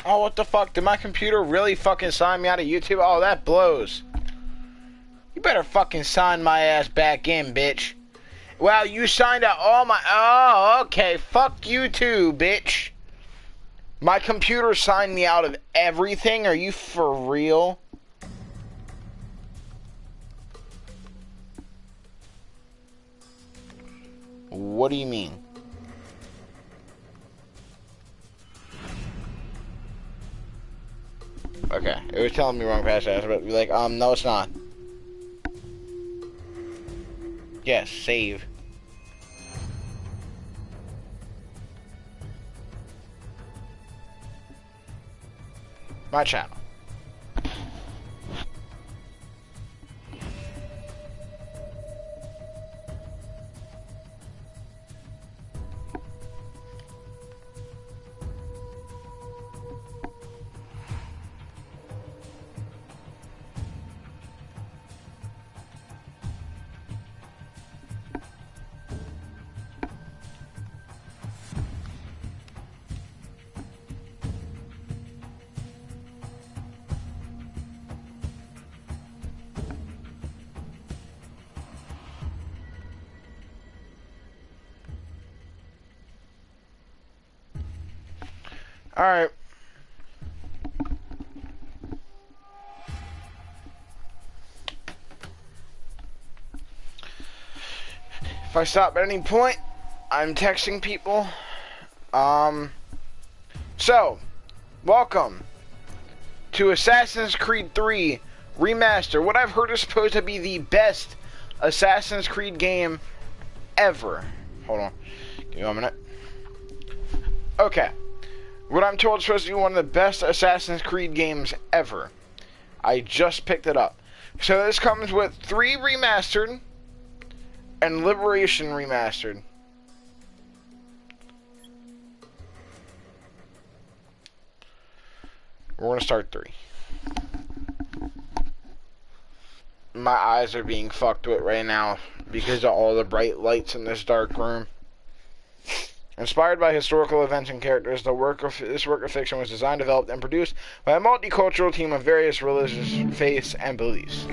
Oh, what the fuck? Did my computer really fucking sign me out of YouTube? Oh, that blows. You better fucking sign my ass back in, bitch. Well, you signed out all my... Oh, okay. Fuck you too, bitch. My computer signed me out of everything? Are you for real? What do you mean? Okay, it was telling me wrong password, but be like, no it's not. Yes, save. My channel. Alright. If I stop at any point, I'm texting people. So, welcome to Assassin's Creed 3 Remastered. What I've heard is supposed to be the best Assassin's Creed game ever. Hold on. Give me 1 minute. Okay. What I'm told is supposed to be one of the best Assassin's Creed games ever. I just picked it up. So this comes with 3 Remastered and Liberation Remastered. We're going to start 3. My eyes are being fucked with right now because of all the bright lights in this dark room. Inspired by historical events and characters, this work of fiction was designed, developed, and produced by a multicultural team of various religious faiths and beliefs.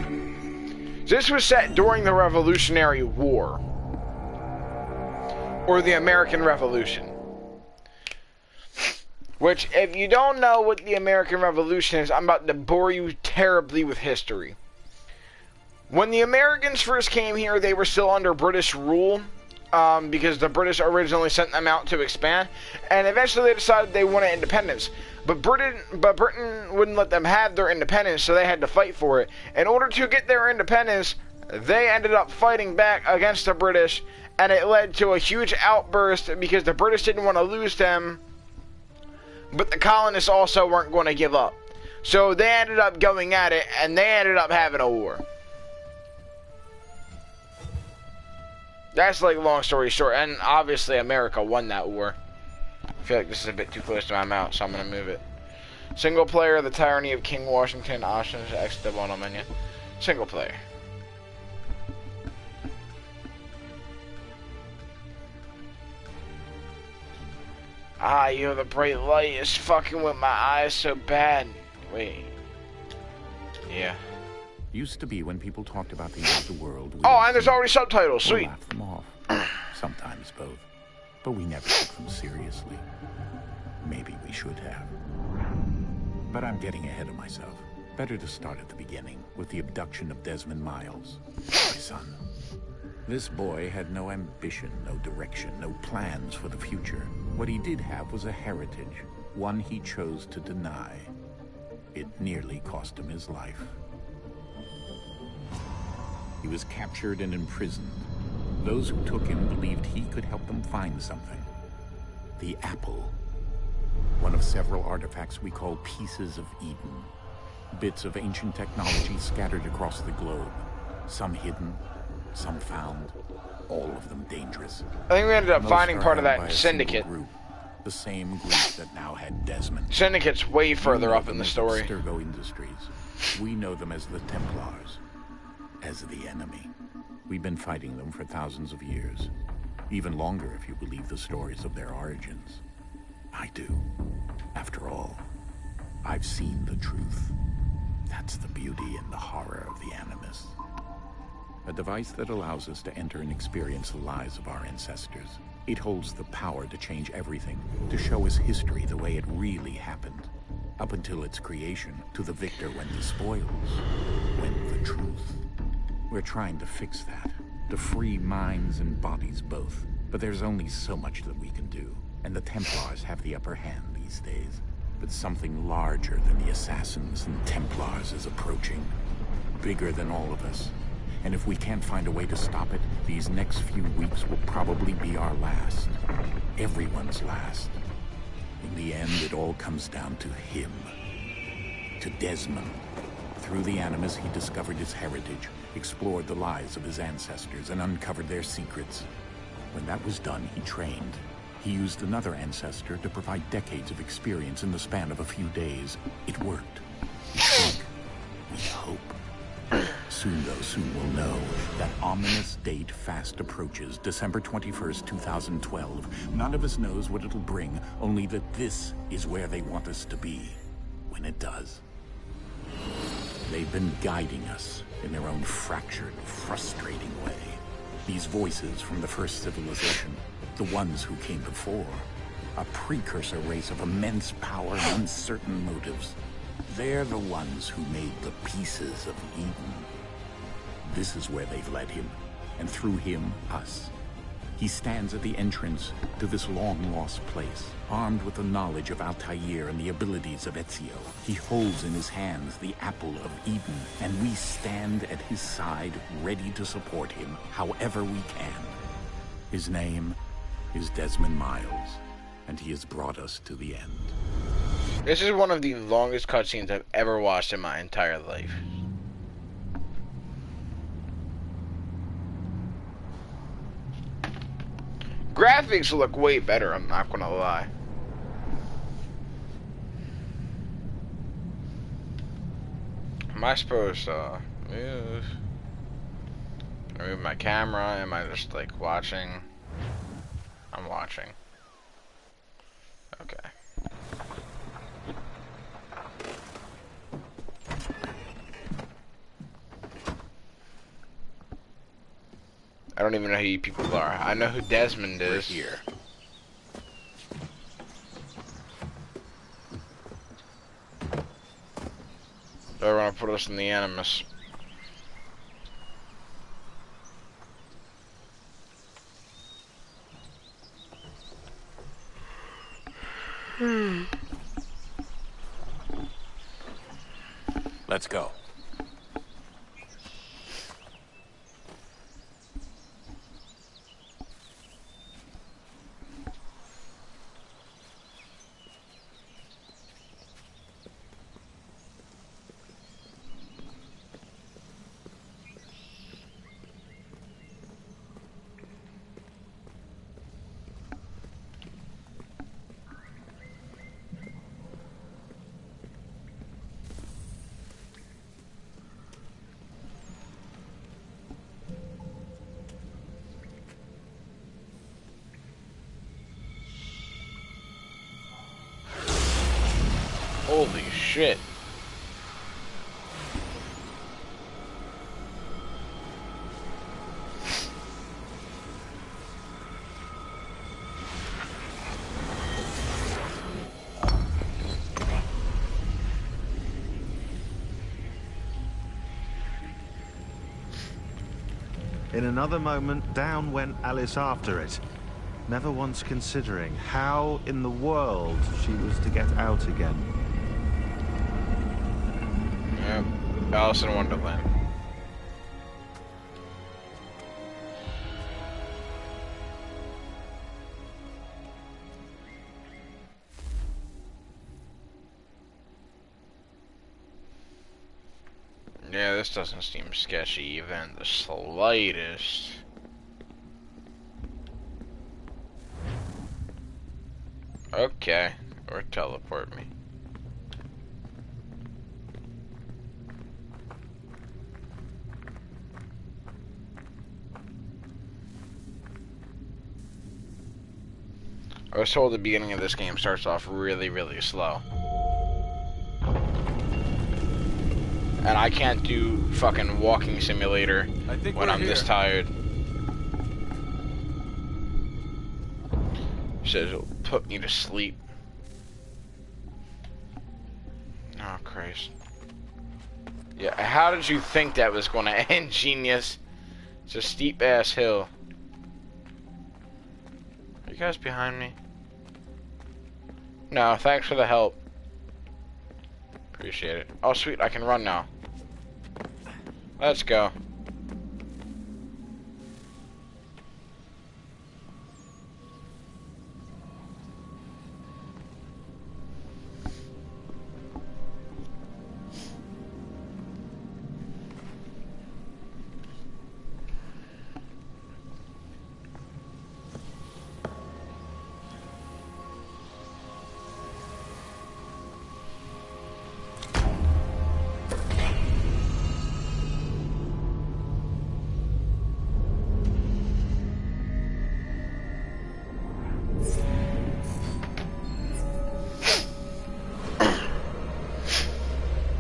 This was set during the Revolutionary War, or the American Revolution. Which, if you don't know what the American Revolution is, I'm about to bore you terribly with history. When the Americans first came here, they were still under British rule. Because the British originally sent them out to expand, and eventually they decided they wanted independence. But Britain wouldn't let them have their independence, so they had to fight for it. In order to get their independence, they ended up fighting back against the British, and it led to a huge outburst because the British didn't want to lose them, but the colonists also weren't going to give up. So they ended up going at it, and they ended up having a war. That's like long story short, and obviously America won that war. I feel like this is a bit too close to my mouth, so I'm gonna move it. Single player, The Tyranny of King Washington, options, exit the bottom menu. Single player. Ah, yo, the bright light is fucking with my eyes so bad. Wait. Yeah. Used to be when people talked about the end of the world. Oh, and there's already subtitles. Sweet. Laugh them off. Sometimes both. But we never took them seriously. Maybe we should have. But I'm getting ahead of myself. Better to start at the beginning, with the abduction of Desmond Miles, my son. This boy had no ambition, no direction, no plans for the future. What he did have was a heritage, one he chose to deny. It nearly cost him his life. He was captured and imprisoned. Those who took him believed he could help them find something. The apple. One of several artifacts we call pieces of Eden. Bits of ancient technology scattered across the globe. Some hidden, some found, all of them dangerous. I think we ended up Most finding are part of held by that a syndicate. single group, the same group that now had Desmond. Syndicate's way further We know up in them the as story. Sturgo Industries. We know them as the Templars, as the enemy. We've been fighting them for thousands of years. Even longer if you believe the stories of their origins. I do. After all, I've seen the truth. That's the beauty and the horror of the Animus. A device that allows us to enter and experience the lives of our ancestors. It holds the power to change everything, to show us history the way it really happened. Up until its creation, to the victor went the spoils, went the truth. We're trying to fix that, to free minds and bodies both. But there's only so much that we can do, and the Templars have the upper hand these days. But something larger than the Assassins and Templars is approaching, bigger than all of us. And if we can't find a way to stop it, these next few weeks will probably be our last. Everyone's last. In the end, it all comes down to him. To Desmond. Through the Animus, he discovered his heritage, explored the lives of his ancestors, and uncovered their secrets. When that was done, he trained. He used another ancestor to provide decades of experience in the span of a few days. It worked. We think. We hope. Soon, though, soon we'll know. That ominous date fast approaches, December 21st, 2012. None of us knows what it'll bring, only that this is where they want us to be, when it does. They've been guiding us in their own fractured, frustrating way. These voices from the first civilization, the ones who came before, a precursor race of immense power and uncertain motives. They're the ones who made the pieces of Eden. This is where they've led him, and through him, us. He stands at the entrance to this long-lost place, armed with the knowledge of Altair and the abilities of Ezio. He holds in his hands the apple of Eden, and we stand at his side, ready to support him however we can. His name is Desmond Miles, and he has brought us to the end. This is one of the longest cutscenes I've ever watched in my entire life. Graphics look way better, I'm not gonna lie. Am I supposed to move my camera? Am I just like watching? I'm watching. Okay. I don't even know who you people are. I know who Desmond is. We're here. They're gonna put us in the Animus. Let's go. Holy shit. In another moment, down went Alice after it, never once considering how in the world she was to get out again. Yep, Alice in Wonderland. Yeah, this doesn't seem sketchy even the slightest. Okay, or teleport me. I was told the beginning of this game starts off really, really slow. And I can't do fucking walking simulator when I'm this tired. Says it'll put me to sleep. Oh, Christ. Yeah, how did you think that was going to end, genius? It's a steep-ass hill. Are you guys behind me? No, thanks for the help. Appreciate it. Oh, sweet, I can run now. Let's go.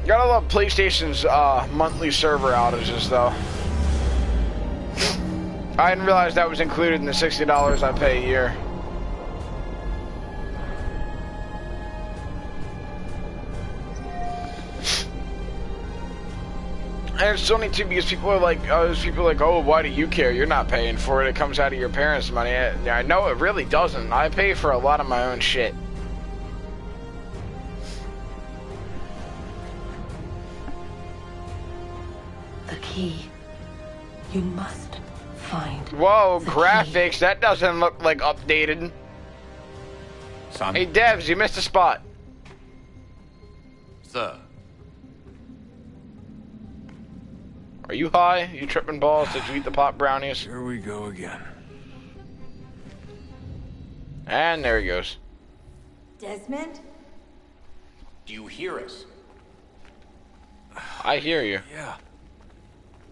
Gotta love PlayStation's monthly server outages, though. I didn't realize that was included in the $60 I pay a year. And it's only too because people are like, oh, why do you care? You're not paying for it. It comes out of your parents' money. I know it really doesn't. I pay for a lot of my own shit. Key. You must find. Whoa, the graphics. Key. That doesn't look like updated. Son? Hey, Devs, you missed a spot. Sir. Are you high? You tripping balls? Did you eat the pot brownies? Here we go again. And there he goes. Desmond? Do you hear us? I hear you. Yeah.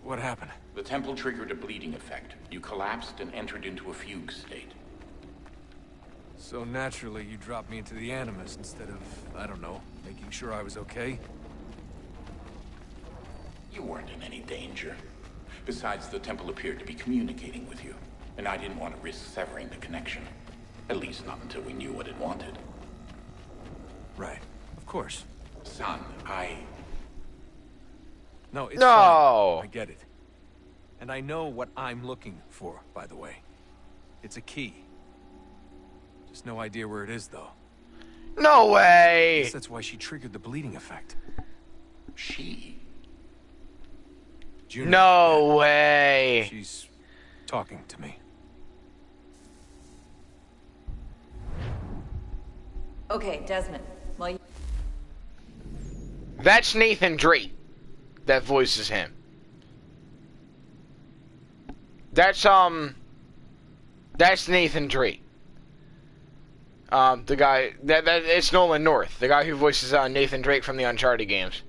What happened? The temple triggered a bleeding effect. You collapsed and entered into a fugue state. So naturally, you dropped me into the Animus instead of, I don't know, making sure I was okay? You weren't in any danger. Besides, the temple appeared to be communicating with you, and I didn't want to risk severing the connection. At least not until we knew what it wanted. Right. Of course. Son, No, it's No! fine. I get it. And I know what I'm looking for, by the way. It's a key. Just no idea where it is, though. No I way! guess that's why she triggered the bleeding effect. She? Junior, No way! she's talking to me. Okay, Desmond. Well, That's Nathan Drake. That voices him. That's Nathan Drake. The guy it's Nolan North, the guy who voices Nathan Drake from the Uncharted games.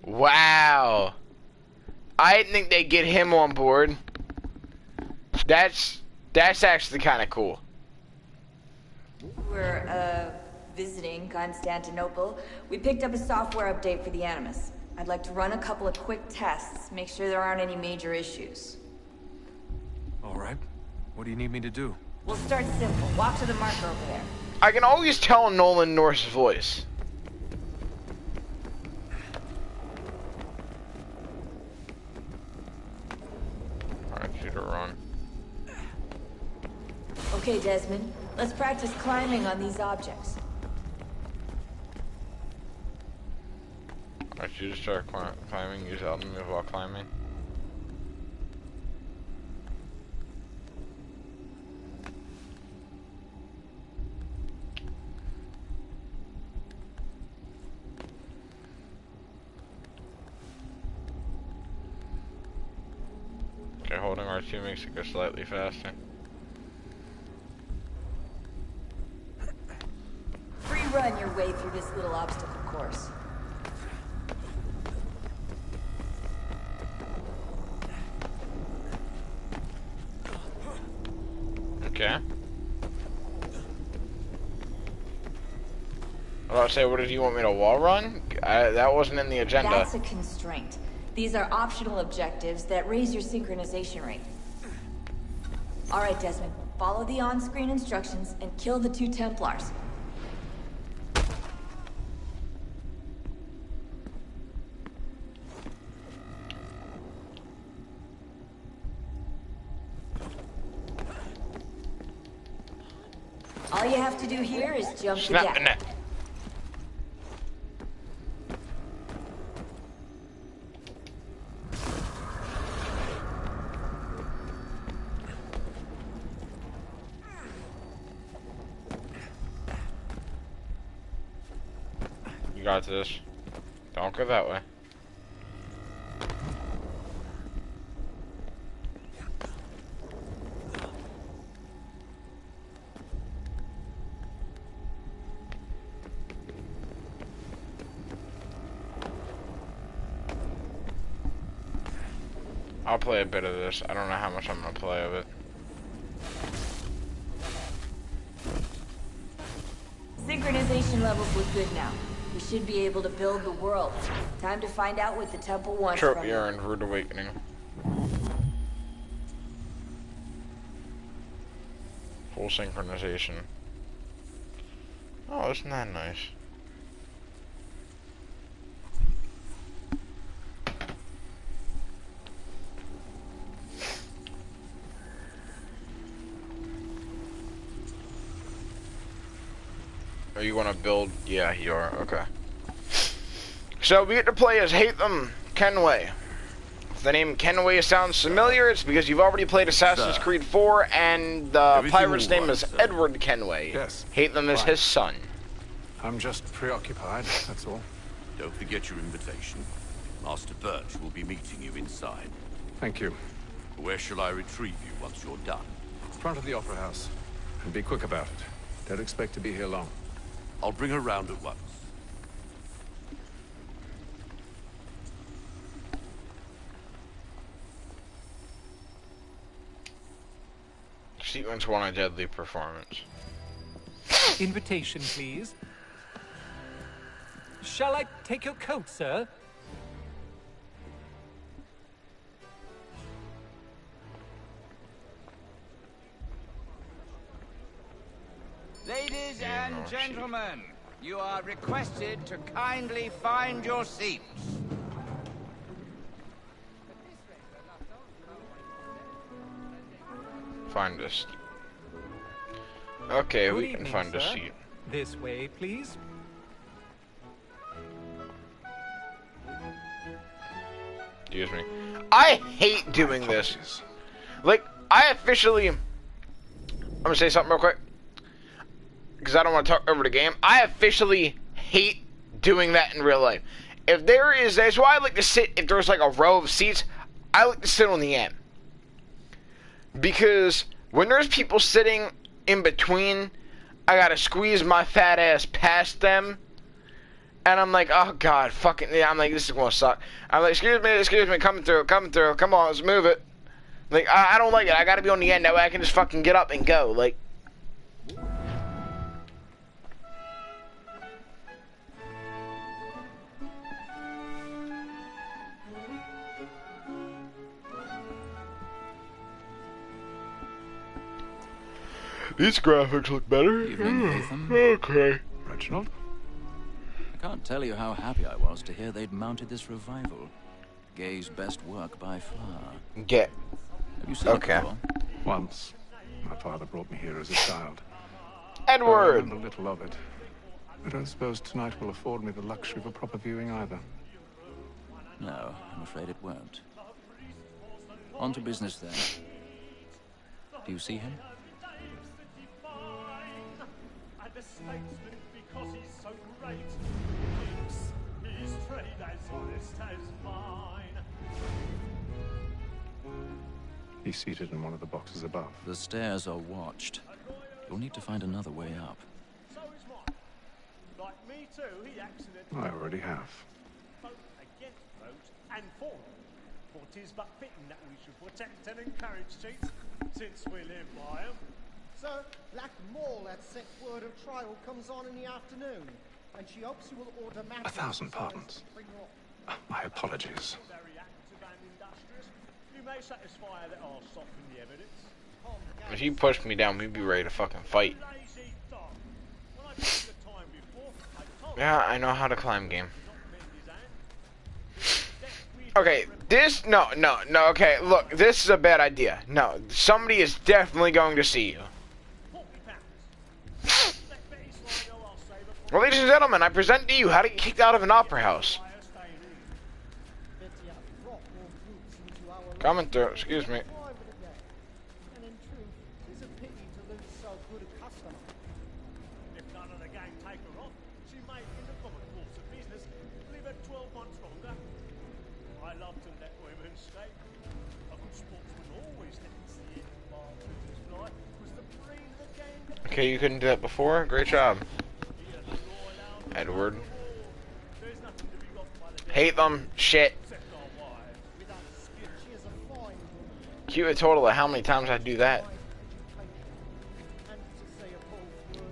Wow. I didn't think they'd get him on board. That's actually kind of cool. we're visiting Constantinople. We picked up a software update for the Animus. I'd like to run a couple of quick tests, make sure there aren't any major issues. All right. What do you need me to do? We'll start simple. Walk to the marker over there. I can always tell Nolan North's voice. Alright, shoot or run. Okay, Desmond. Let's practice climbing on these objects. Alright, you just start climbing, use L to move while climbing. Okay, holding R2 makes it go slightly faster. Free run your way through this little obstacle course. Okay. I'll say, what did you want me to wall run? like, that wasn't in the agenda. That's a constraint. These are optional objectives that raise your synchronization rate. Alright, Desmond. Follow the on-screen instructions and kill the 2 Templars. All you have to do here is jump the Snap the deck. net. You got this. Don't go that way. I'll play a bit of this. I don't know how much I'm gonna play of it. Synchronization levels look good now. We should be able to build the world. Time to find out what the temple wants Trope from you. urine, rude awakening. Full synchronization. Oh, isn't that nice? Are you gonna build? Yeah, you are. Okay. So we get to play as Hatham Kenway. If the name Kenway sounds familiar, it's because you've already played Assassin's Creed 4, and the pirate's name is Edward Kenway. Yes. Hatham is his son. I'm just preoccupied, that's all. Don't forget your invitation. Master Birch will be meeting you inside. Thank you. Where shall I retrieve you once you're done? Front of the Opera House. And be quick about it. Don't expect to be here long. I'll bring her round at once. Sequence 1, a deadly performance. Invitation, please. Shall I take your coat, sir? Ladies and gentlemen, you are requested to kindly find your seats. Find us. Okay, Good we can evening, find a sir. seat. This way, please. Excuse me. I hate doing this. Like, I officially... I'm gonna say something real quick. Because I don't want to talk over the game. I officially hate doing that in real life. If that's why I like to sit, if there's like a row of seats, I like to sit on the end. Because when there's people sitting in between, I gotta squeeze my fat ass past them. And I'm like, oh god, fucking, yeah, I'm like, this is gonna suck. I'm like, excuse me, coming through, come on, let's move it. Like, I don't like it, I gotta be on the end, that way I can just fucking get up and go, like. These graphics look better. Evening, Hatham. Okay. Reginald? I can't tell you how happy I was to hear they'd mounted this revival. Gay's best work by far. Get. Have you seen Okay. it before? Once. My father brought me here as a child. I Edward! remember little of it. I don't suppose tonight will afford me the luxury of a proper viewing either. No, I'm afraid it won't. On to business then. Do you see him? And the statesman because he's so great. His trade as honest as mine. He's seated in one of the boxes above. The stairs are watched. You'll need to find another way up. So is mine. Like me too, he accidentally I already have. vote against vote and for them. For 'tis but fitting that we should protect and encourage cheats, since we live by 'em. Sir, Black Mall at set word of trial comes on in the afternoon. and she hopes you will automatically... 1,000 pardons. My apologies. Very active and industrious. You may satisfy her that I'll soften the evidence. If he pushed me down, we'd be ready to fucking fight. Lazy dog. When I took the time before, I told Yeah, I know how to climb game. Okay, this, no, okay, look, this is a bad idea. No, somebody is definitely going to see you. Well, ladies and gentlemen, I present to you how to get kicked out of an opera house. Coming through, excuse me. And in truth, it's a pity to lose so good a customer. If none of the gang take her off, she may, in the common course of business, live at 12 months longer. I love to let women stay. A good sportsman always lets the advantages fly. Was the brain of the game. Okay, you couldn't do that before? Great job. Edward. Hate them. Shit. Cute a total of how many times I do that.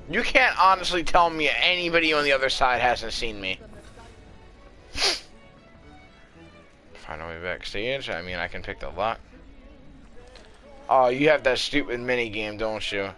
You can't honestly tell me anybody on the other side hasn't seen me. Find a way backstage. I mean, I can pick the lock. Oh, you have that stupid mini game, don't you?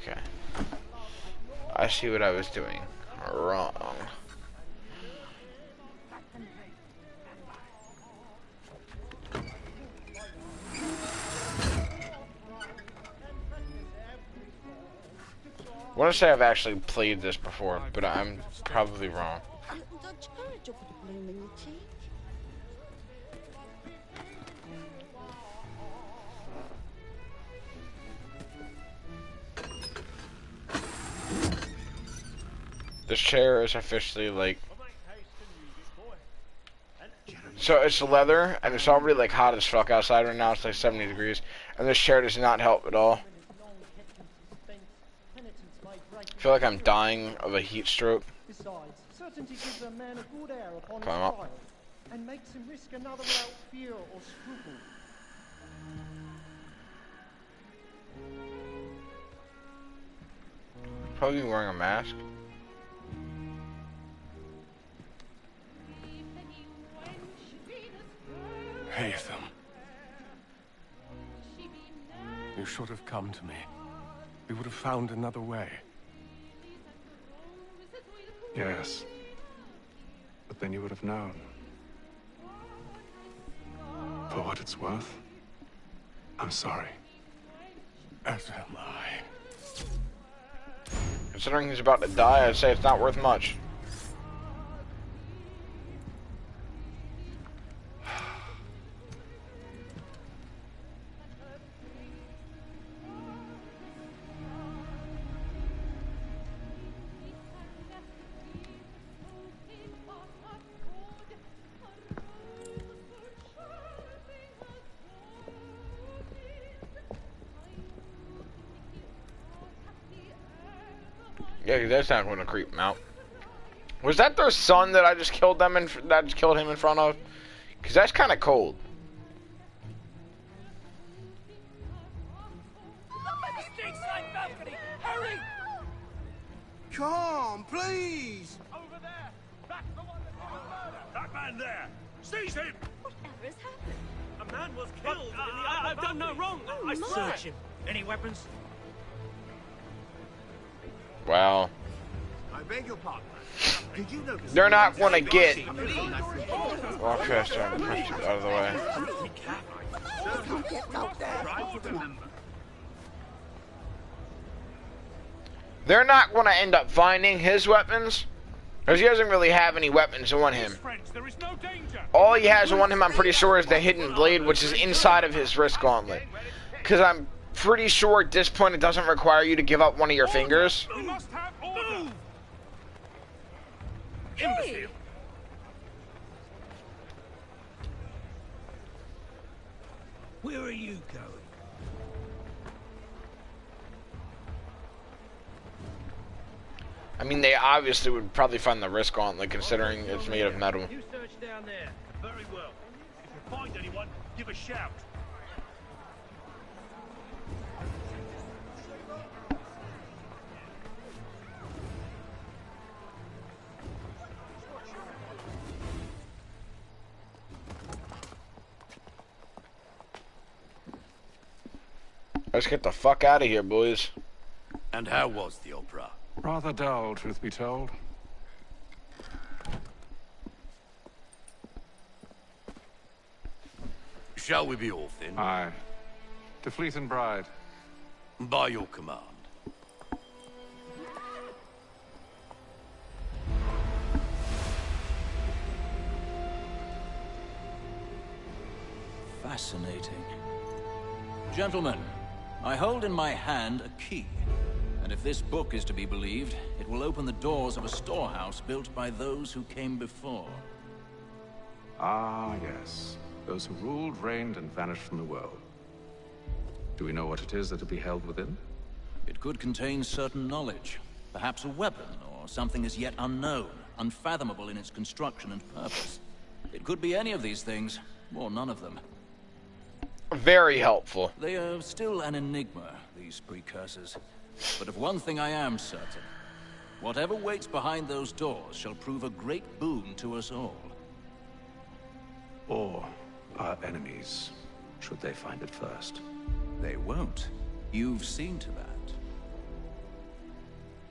Okay. I see what I was doing wrong. I want to say I've actually played this before, but I'm probably wrong. This chair is officially like, so it's leather and it's already like hot as fuck outside right now. It's like 70 degrees and this chair does not help at all. I feel like I'm dying of a heat stroke. Besides, certainty gives a man a good air upon Climb up. trial and makes him risk another without fear or scruple. Probably wearing a mask. Haytham. You should have come to me. We would have found another way. Yes. But then you would have known. For what it's worth, I'm sorry. As am I. Considering he's about to die, I'd say it's not worth much. Yeah, that's not going to creep them out. Was that their son that I just killed them in? That I just killed him in front of? Because that's kind of cold. Hurry! Come, please! Over there! That's the one that did the murder! That man there! Seize him! Whatever has happened? A man was killed in the I've done no wrong! I search him! Any weapons? Wow. I beg your pardon. Did you notice? They're not going to get. Walk faster and push it out of the way. They're not going to end up finding his weapons, because he doesn't really have any weapons on him. Friends, there is no danger. All he has on him, I'm pretty sure, is the hidden blade, which is inside of his wrist gauntlet. Because I'm pretty sure at this point it doesn't require you to give up one of your fingers. We must have order. Hey! Where are you going? I mean, they obviously would probably find the wrist gauntlet, considering it's made of metal. You search down there. Very well. If you find anyone, give a shout. Let's get the fuck out of here, boys. And how was the opera? Rather dull, truth be told. Shall we be off then? Aye. To Fleet and Bride. By your command. Fascinating. Gentlemen, I hold in my hand a key. And if this book is to be believed, it will open the doors of a storehouse built by those who came before. Ah, yes. Those who ruled, reigned, and vanished from the world. Do we know what it is that will be held within? It could contain certain knowledge. Perhaps a weapon, or something as yet unknown, unfathomable in its construction and purpose. It could be any of these things, or none of them. Very helpful. They are still an enigma, these precursors. But of one thing I am certain. Whatever waits behind those doors shall prove a great boon to us all. Or our enemies, should they find it first. They won't. You've seen to that.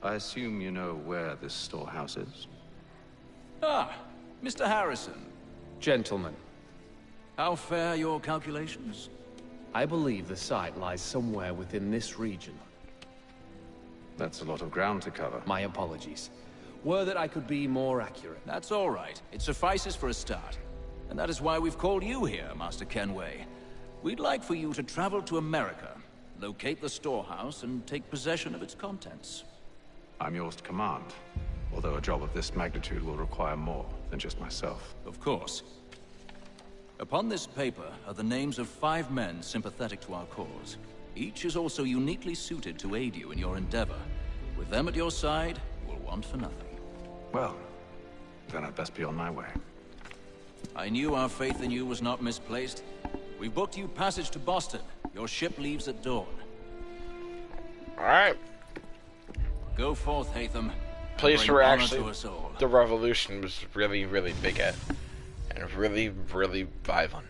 I assume you know where this storehouse is? Ah, Mr. Harrison. Gentlemen, How fare your calculations? I believe the site lies somewhere within this region. That's a lot of ground to cover. My apologies. Were that I could be more accurate. That's all right. It suffices for a start. And that is why we've called you here, Master Kenway. We'd like for you to travel to America, locate the storehouse, and take possession of its contents. I'm yours to command, although a job of this magnitude will require more than just myself. Of course. Upon this paper are the names of 5 men sympathetic to our cause. Each is also uniquely suited to aid you in your endeavor. With them at your side, you will want for nothing. Well, then I'd best be on my way. I knew our faith in you was not misplaced. We've booked you passage to Boston. Your ship leaves at dawn. Alright. Go forth, Hatham. Place where honor actually to us all. the revolution was really, really big at. And really, really violent.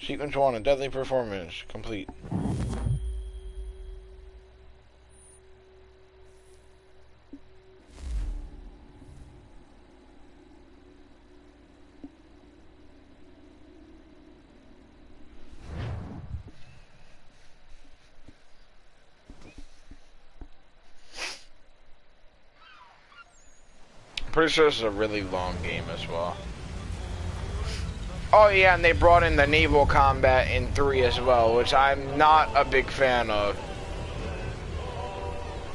Sequence 1, a deadly performance. Complete. Pretty sure this is a really long game as well. Oh yeah, and they brought in the naval combat in 3 as well, which I'm not a big fan of.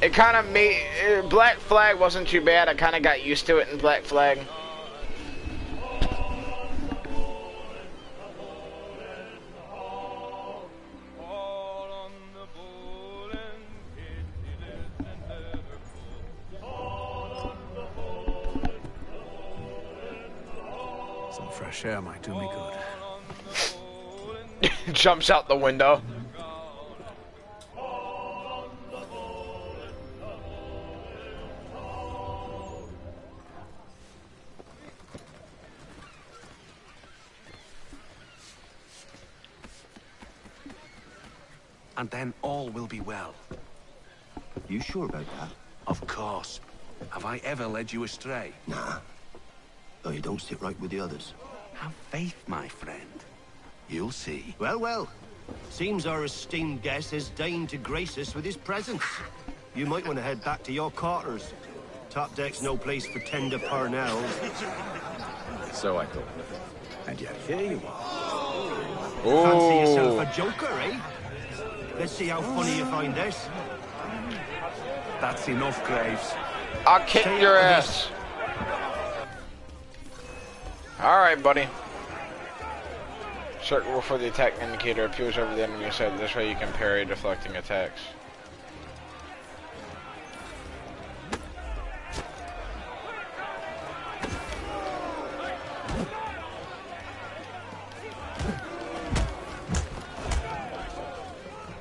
It kind of made... Black Flag wasn't too bad, I kind of got used to it in Black Flag. Fresh air might do me good. Jumps out the window. And then all will be well. You sure about that? Of course. Have I ever led you astray? Nah. Oh, you don't sit right with the others. Have faith, my friend. You'll see. Well, well. Seems our esteemed guest has deigned to grace us with his presence. You might want to head back to your quarters. Top deck's no place for tender parnells. So I thought. And yet here you are. Fancy yourself a joker, eh? Let's see how funny you find this. That's enough, Graves. I'll kick your ass. Alright, buddy. Circle for the attack indicator appears over the enemy's head. This way you can parry deflecting attacks.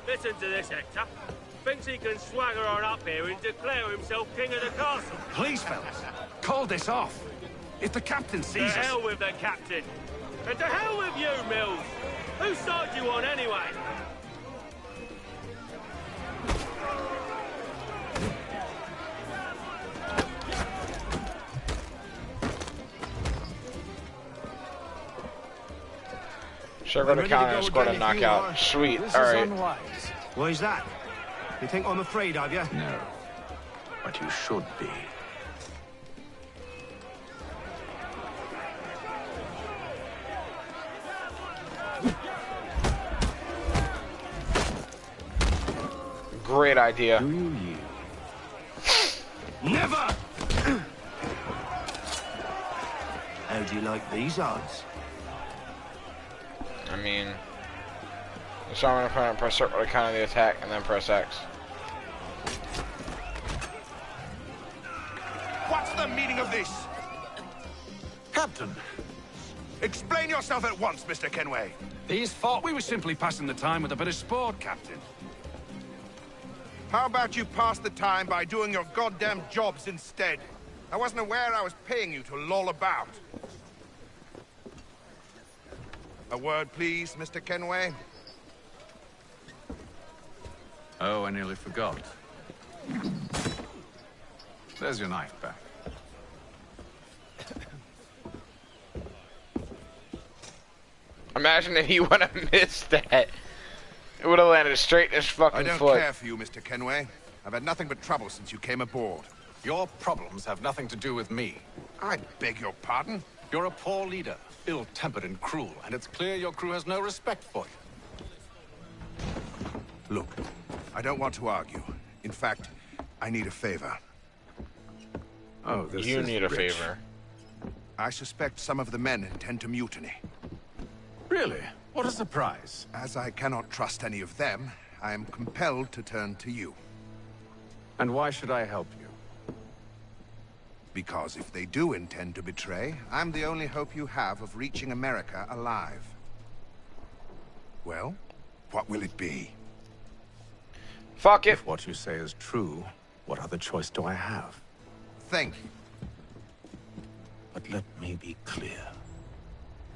Listen to this, Hector. Thinks he can swagger on up here and declare himself king of the castle. Please, fellas, call this off. If the captain sees us... To hell with the captain. And to hell with you, Mills. Whose side you on, anyway? Circle to counter and score to knockout. Sweet. Alright. Why is that? You think I'm afraid of you? No. But you should be. Great idea. Do you yield? Never! How do you like these odds? I mean, so I'm gonna press circle to counter the attack and then press X. What's the meaning of this? Captain, Explain yourself at once, Mr. Kenway. these thought we were simply passing the time with a bit of sport, Captain. How about you pass the time by doing your goddamn jobs instead? I wasn't aware I was paying you to loll about. A word, please, Mr. Kenway. Oh, I nearly forgot. There's your knife back. Imagine if he would have missed that. It would have landed straight in his fucking I don't foot. care for you, Mr. Kenway. I've had nothing but trouble since you came aboard. Your problems have nothing to do with me. I beg your pardon? You're a poor leader, ill-tempered and cruel, and it's clear your crew has no respect for you. Look, I don't want to argue. In fact, I need a favor. Oh, this You is need a rich. favor. I suspect some of the men intend to mutiny. Really? What a surprise. As I cannot trust any of them, I am compelled to turn to you. And why should I help you? Because if they do intend to betray, I'm the only hope you have of reaching America alive. Well, what will it be? Fuck it. If what you say is true, what other choice do I have? Think. But let me be clear.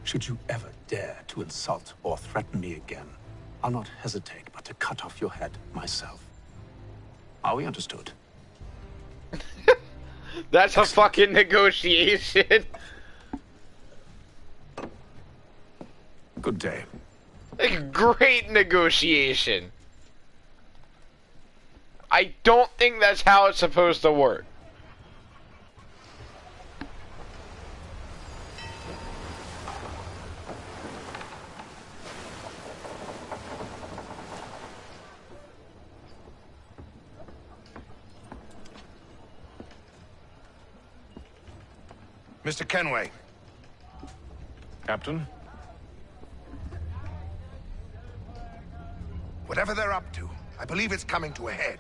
Should you ever dare to insult or threaten me again, I'll not hesitate but to cut off your head myself. Are we understood? That's a fucking negotiation. Good day. A great negotiation. I don't think that's how it's supposed to work. Mr. Kenway. Captain? Whatever they're up to, I believe it's coming to a head.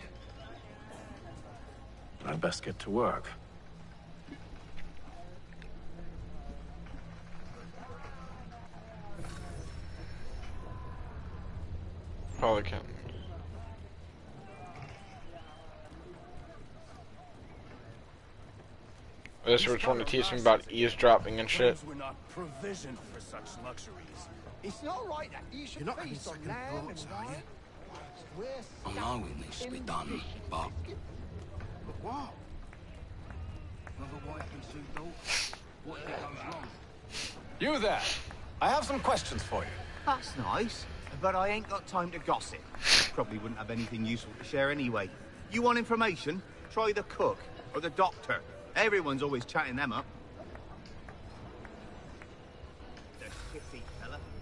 I'd best get to work. Probably can't. This was trying to teach me about eavesdropping and shit. We're not provisioned for such luxuries. It's not right that you should feast on lamb and wine. I know it needs to be done, but... What? Another wife and two daughters. What if it goes wrong? You there! I have some questions for you. That's nice, but I ain't got time to gossip. Probably wouldn't have anything useful to share anyway. You want information? Try the cook or the doctor. Everyone's always chatting them up.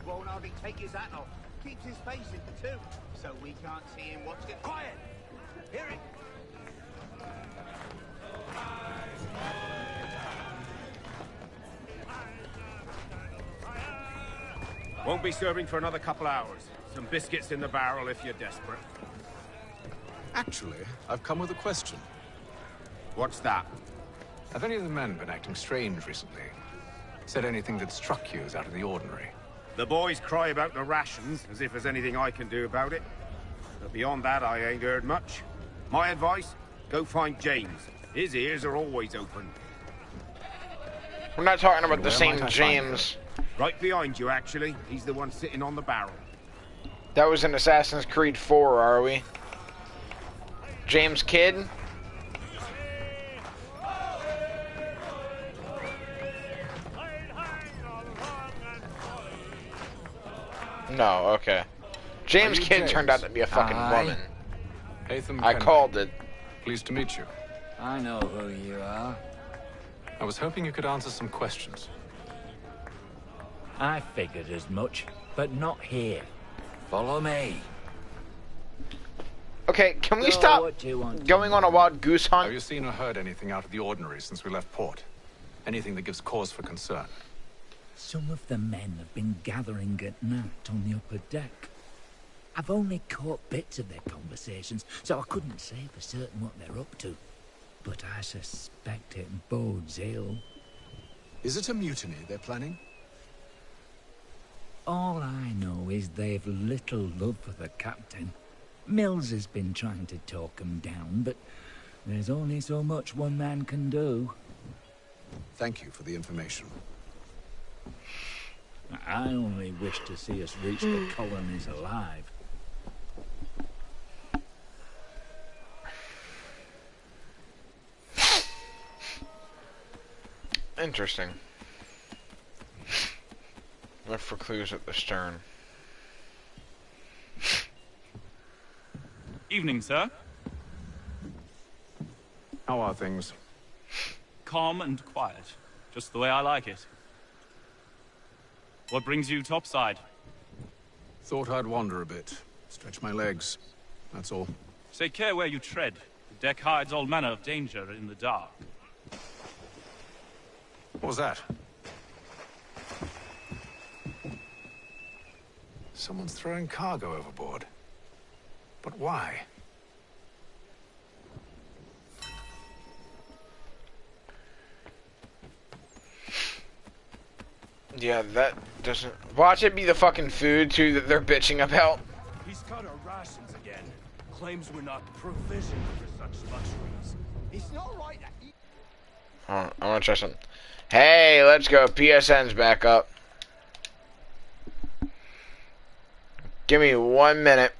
Won't hardly take his hat off. Keeps his face in too, so we can't see him watching. Quiet! Hear it! Won't be serving for another couple hours. Some biscuits in the barrel if you're desperate. Actually, I've come with a question. What's that? Have any of the men been acting strange recently? Said anything that struck you as out of the ordinary? The boys cry about the rations, as if there's anything I can do about it. But beyond that, I ain't heard much. My advice, go find James. His ears are always open. We're not talking about the same James. Right behind you, actually. He's the one sitting on the barrel. That was in Assassin's Creed 4, are we? James Kidd? No, okay. James Kidd turned out to be a fucking woman. I called it. Pleased to meet you. I know who you are. I was hoping you could answer some questions. I figured as much, but not here. Follow me. Okay, can we stop going on a wild goose hunt? Have you seen or heard anything out of the ordinary since we left port? Anything that gives cause for concern? Some of the men have been gathering at night on the upper deck. I've only caught bits of their conversations, so I couldn't say for certain what they're up to. But I suspect it bodes ill. Is it a mutiny they're planning? All I know is they've little love for the captain. Mills has been trying to talk them down, but there's only so much one man can do. Thank you for the information. I only wish to see us reach the colonies alive. Interesting. Look for clues at the stern. Evening, sir. How are things? Calm and quiet. Just the way I like it. What brings you topside? Thought I'd wander a bit. Stretch my legs. That's all. Take care where you tread. The deck hides all manner of danger in the dark. What was that? Someone's throwing cargo overboard. But why? Yeah, that doesn't... Watch it be the fucking food, too, that they're bitching about. He's cut our rations again. Claims we're not provisioned for such luxuries. It's not right that he... Hold on, I want to try something. Hey, let's go. PSN's back up. Give me 1 minute.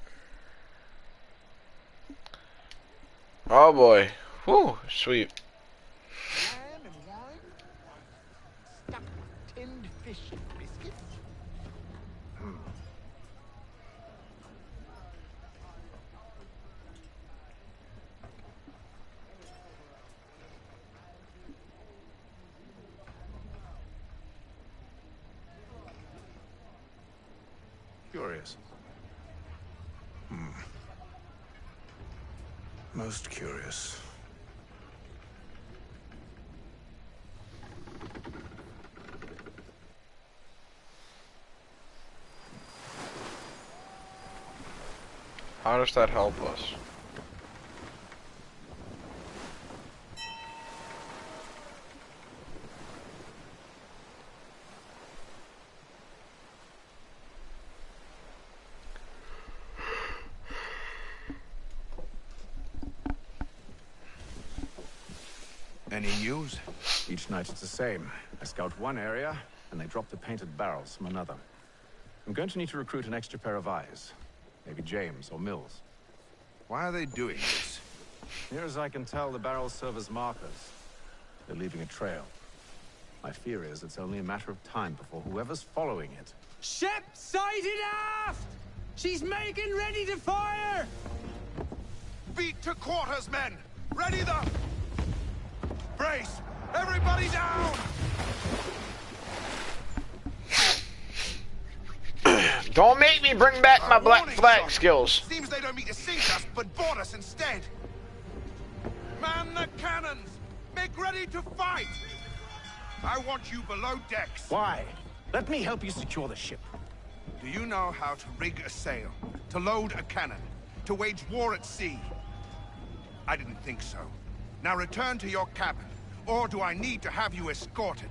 Oh boy. Whew, sweet. Lamb and wine, stuck with tinned fish and biscuits. Curious. Most curious. How does that help us? Any news? Each night it's the same. I scout one area, and they drop the painted barrels from another. I'm going to need to recruit an extra pair of eyes. Maybe James or Mills. Why are they doing this? Near as I can tell, the barrels serve as markers. They're leaving a trail. My fear is it's only a matter of time before whoever's following it... Ship sighted aft! She's making ready to fire! Beat to quarters, men! Ready the... Brace! Everybody down! Don't make me bring back my black flag skills. Seems they don't mean to sink us, but board us instead. Man the cannons! Make ready to fight! I want you below decks. Why? Let me help you secure the ship. Do you know how to rig a sail? To load a cannon? To wage war at sea? I didn't think so. Now return to your cabin, or do I need to have you escorted?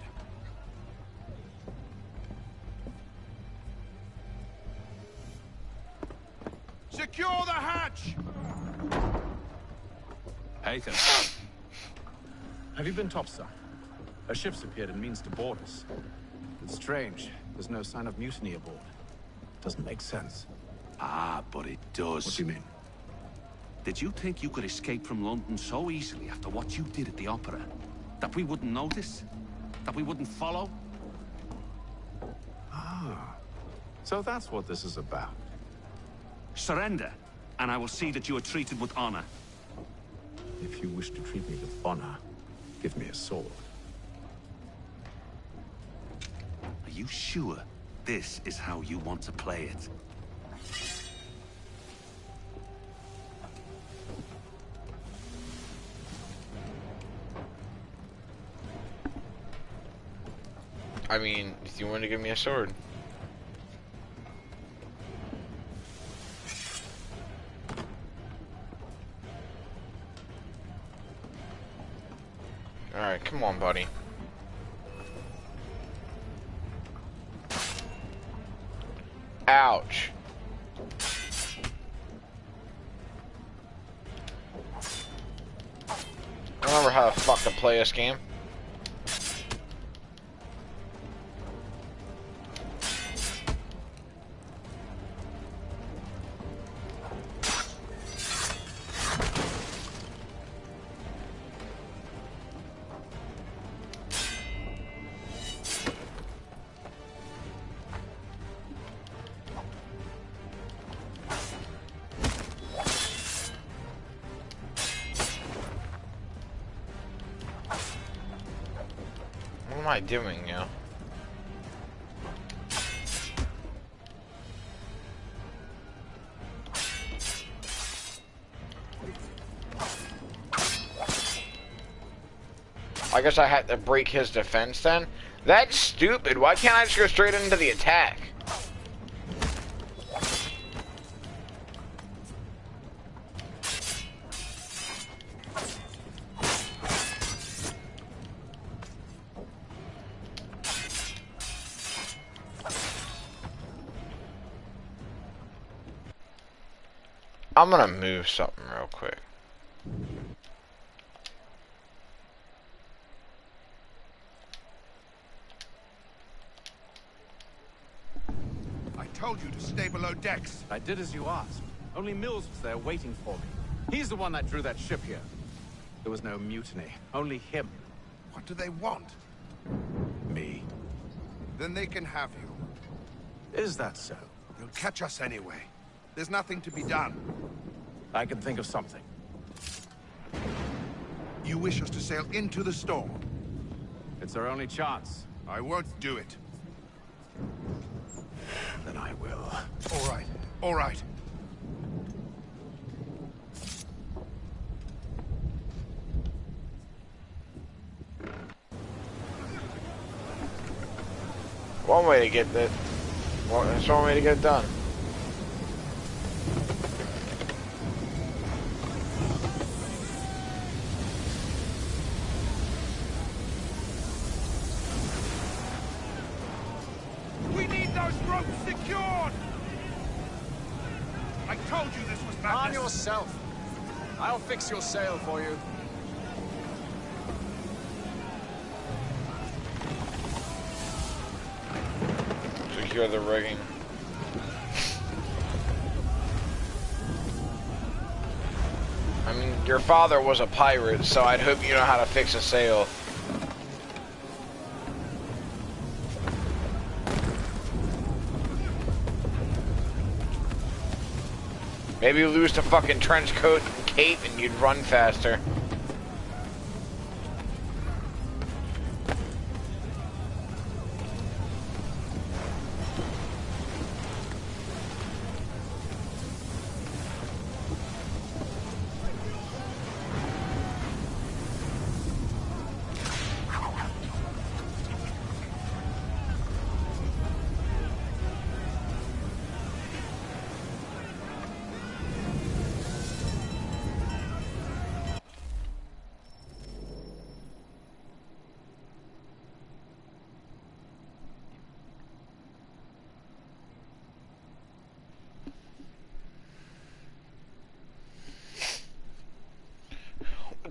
Secure the hatch! Haytham. Have you been topside? A ship's appeared and means to board us. It's strange. There's no sign of mutiny aboard. Doesn't make sense. Ah, but it does. What do you mean? Did you think you could escape from London so easily after what you did at the opera? That we wouldn't notice? That we wouldn't follow? Ah. So that's what this is about. Surrender, and I will see that you are treated with honor. If you wish to treat me with honor, give me a sword. Are you sure this is how you want to play it? I mean, if you want to give me a sword. Alright, come on, buddy. Ouch. I remember how the fuck to play this game. What am I doing now? I guess I had to break his defense then? That's stupid. Why can't I just go straight into the attack? I'm gonna move something real quick. I told you to stay below decks. I did as you asked. Only Mills was there waiting for me. He's the one that drew that ship here. There was no mutiny, only him. What do they want? Me. Then they can have you. Is that so? They'll catch us anyway. There's nothing to be done. I can think of something. You wish us to sail into the storm? It's our only chance. I won't do it. Then I will. All right. All right. One way to get that. Well, that's one way to get it done. We need those ropes secured! I told you this was madness. Arm yourself. I'll fix your sail for you. Secure the rigging. I mean, your father was a pirate, so I'd hope you know how to fix a sail. Maybe you lose the fucking trench coat and cape and you'd run faster.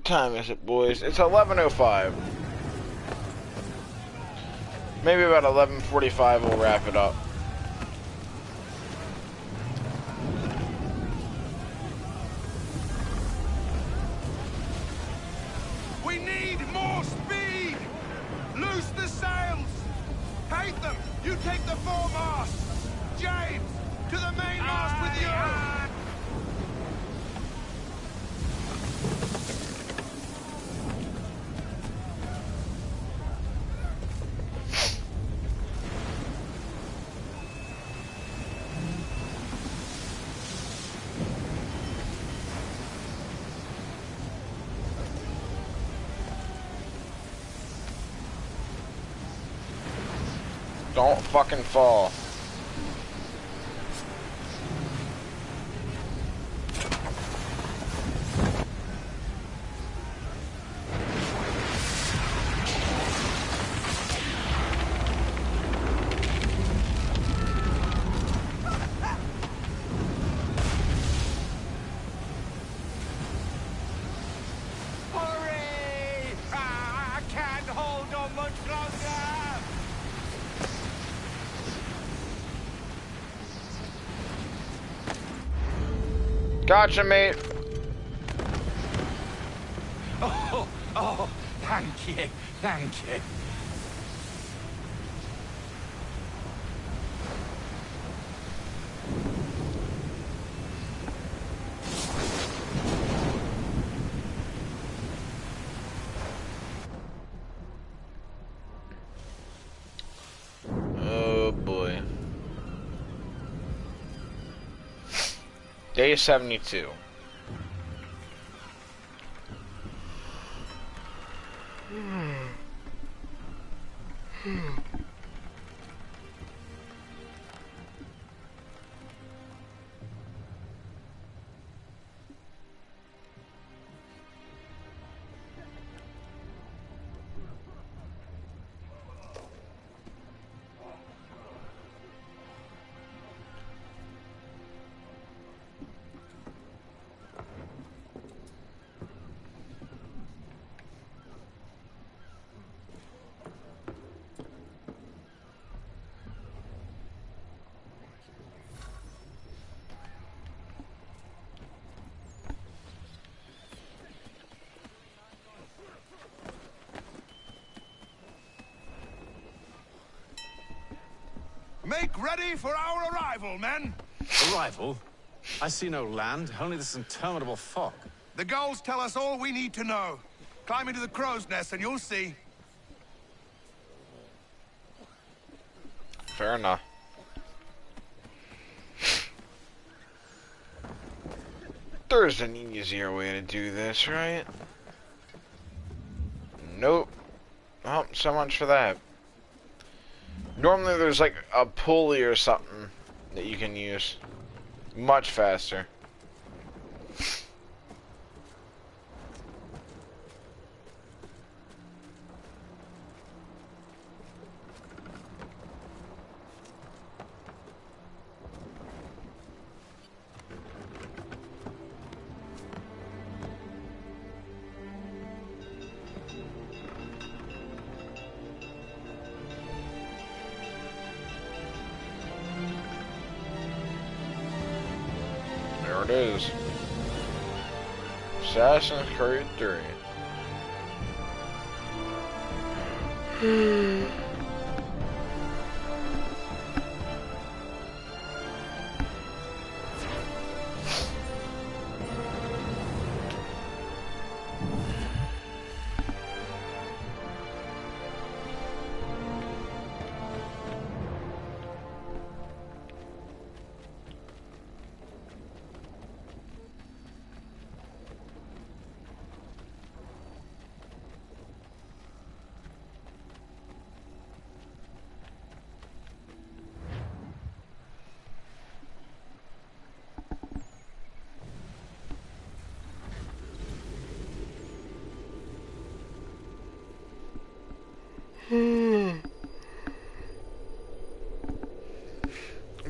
What time is it, boys? It's 11:05. Maybe about 11:45 we'll wrap it up. We need more speed! Loose the sails! Hate them! You take the foremast! James, to the mainmast with you! Don't fucking fall. Hurry! I can't hold on much longer! Gotcha, mate. Oh, thank you, thank you. Oh boy. Day 72. Make ready for our arrival, men! Arrival? I see no land, only this interminable fog. The gulls tell us all we need to know. Climb into the crow's nest and you'll see. Fair enough. There's an easier way to do this, right? Nope. Oh, so much for that. Normally there's like a pulley or something that you can use. Much faster. There it is. Assassin's Creed 3.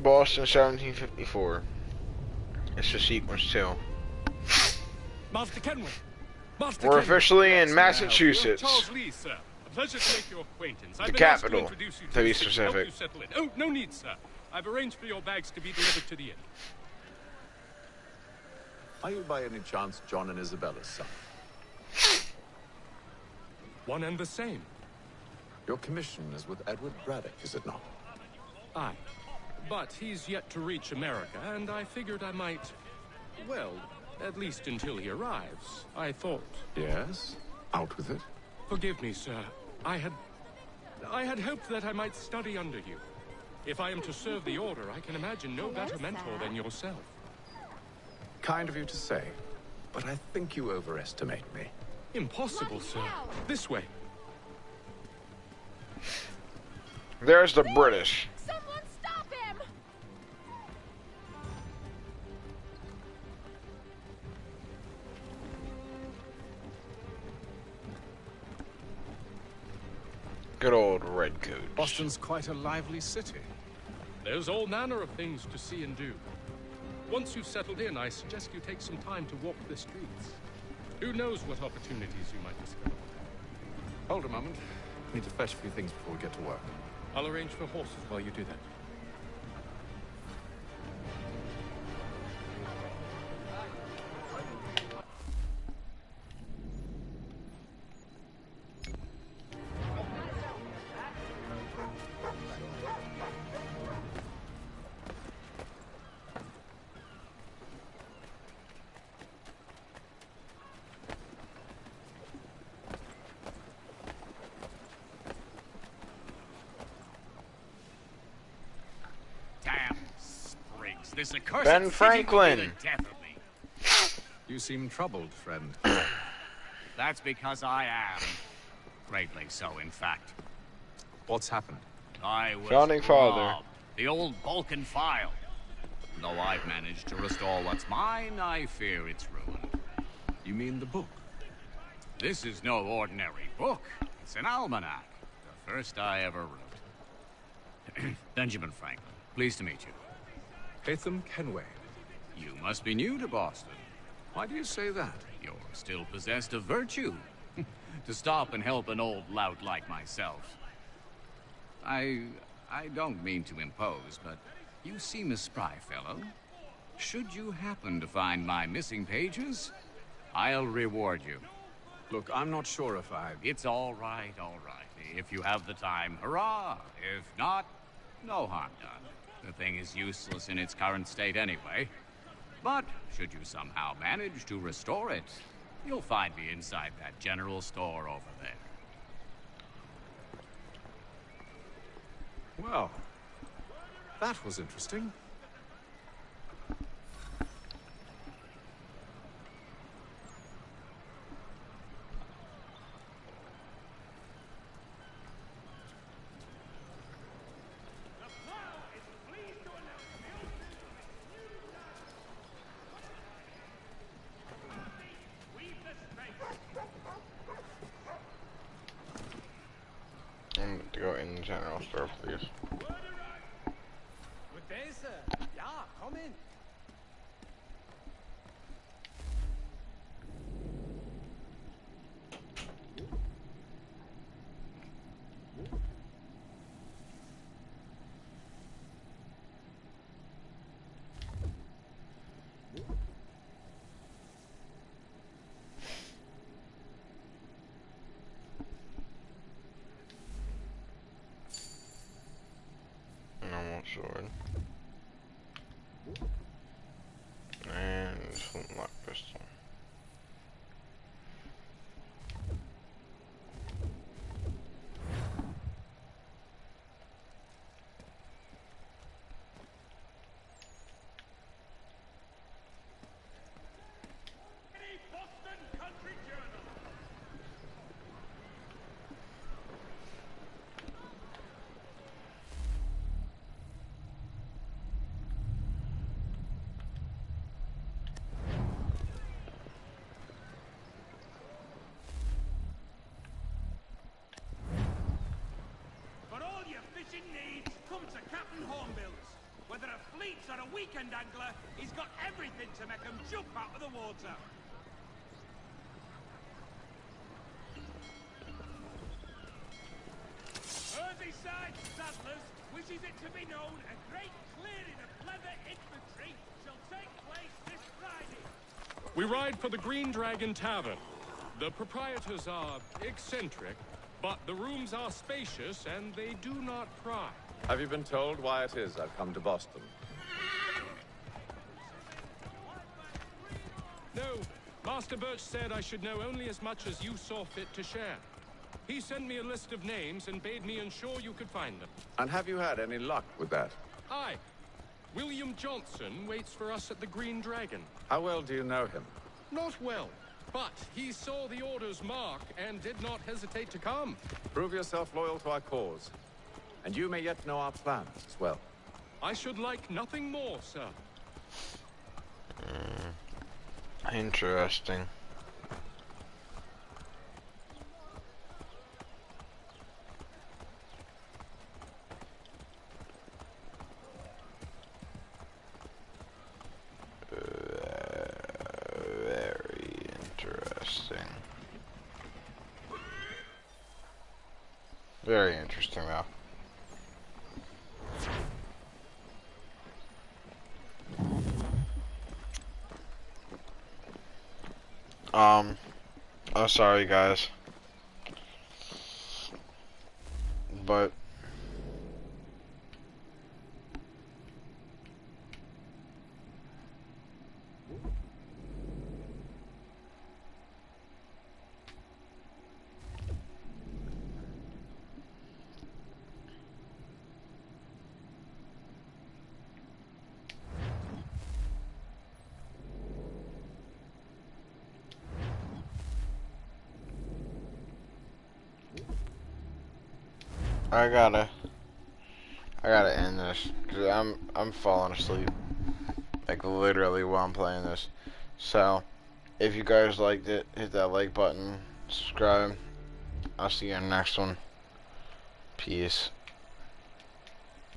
Boston 1754. It's the sequence too. Master Kenway, Master We're Ken, officially in that's Massachusetts. Charles Lee, sir. A pleasure to make your acquaintance. I've The been asked to capital, introduce you to be the city, help specific. you settle in. Oh, no need, sir. I've arranged for your bags to be delivered to the inn. Are you by any chance John and Isabella's son? One and the same. Your commission is with Edward Braddock, is it not? Aye. But he's yet to reach America, and I figured I might... Well, at least until he arrives, I thought... Yes? Out with it. Forgive me, sir. I had hoped that I might study under you. If I am to serve the Order, I can imagine no better mentor than yourself. Kind of you to say, but I think you overestimate me. Impossible, sir. This way. There's the British. Someone stop him! Good old redcoats. Boston's quite a lively city. There's all manner of things to see and do. Once you've settled in, I suggest you take some time to walk the streets. Who knows what opportunities you might discover. Hold a moment. Need to fetch a few things before we get to work. I'll arrange for horses while you do that. This accursed Ben city Franklin. will be the death of me. You seem troubled, friend. That's because I am. Greatly so, in fact. What's happened? I was Founding father. robbed. The old Balkan file. Though I've managed to restore what's mine, I fear it's ruined. You mean the book? This is no ordinary book. It's an almanac. The first I ever wrote. Benjamin Franklin, pleased to meet you. Hatham Kenway. You must be new to Boston. Why do you say that? You're still possessed of virtue. To stop and help an old lout like myself. I don't mean to impose, but you seem a spry fellow. Should you happen to find my missing pages, I'll reward you. Look, I'm not sure if I... It's all right, all right. If you have the time, hurrah! If not, no harm done. The thing is useless in its current state anyway. But should you somehow manage to restore it, you'll find me inside that general store over there. Well, that was interesting. I'm going to go in the general store, please. Good day, sir. Yeah, come in. Sword. And flintlock pistol. Whether a fleet's or a weekend angler, he's got everything to make him jump out of the water. Settlers wishes it to be known a great clearing of leather infantry shall take place this Friday. We ride for the Green Dragon Tavern. The proprietors are eccentric, but the rooms are spacious and they do not pry. Have you been told why it is I've come to Boston? No, Master Birch said I should know only as much as you saw fit to share. He sent me a list of names and bade me ensure you could find them. And have you had any luck with that? Aye. William Johnson waits for us at the Green Dragon. How well do you know him? Not well, but he saw the order's mark and did not hesitate to come. Prove yourself loyal to our cause. And you may yet know our plans as well. I should like nothing more, sir. Interesting. Very interesting. Very interesting, though. I'm sorry, guys, but I gotta end this because I'm falling asleep, like literally while I'm playing this. So if you guys liked it, hit that like button, subscribe. I'll see you in the next one. Peace.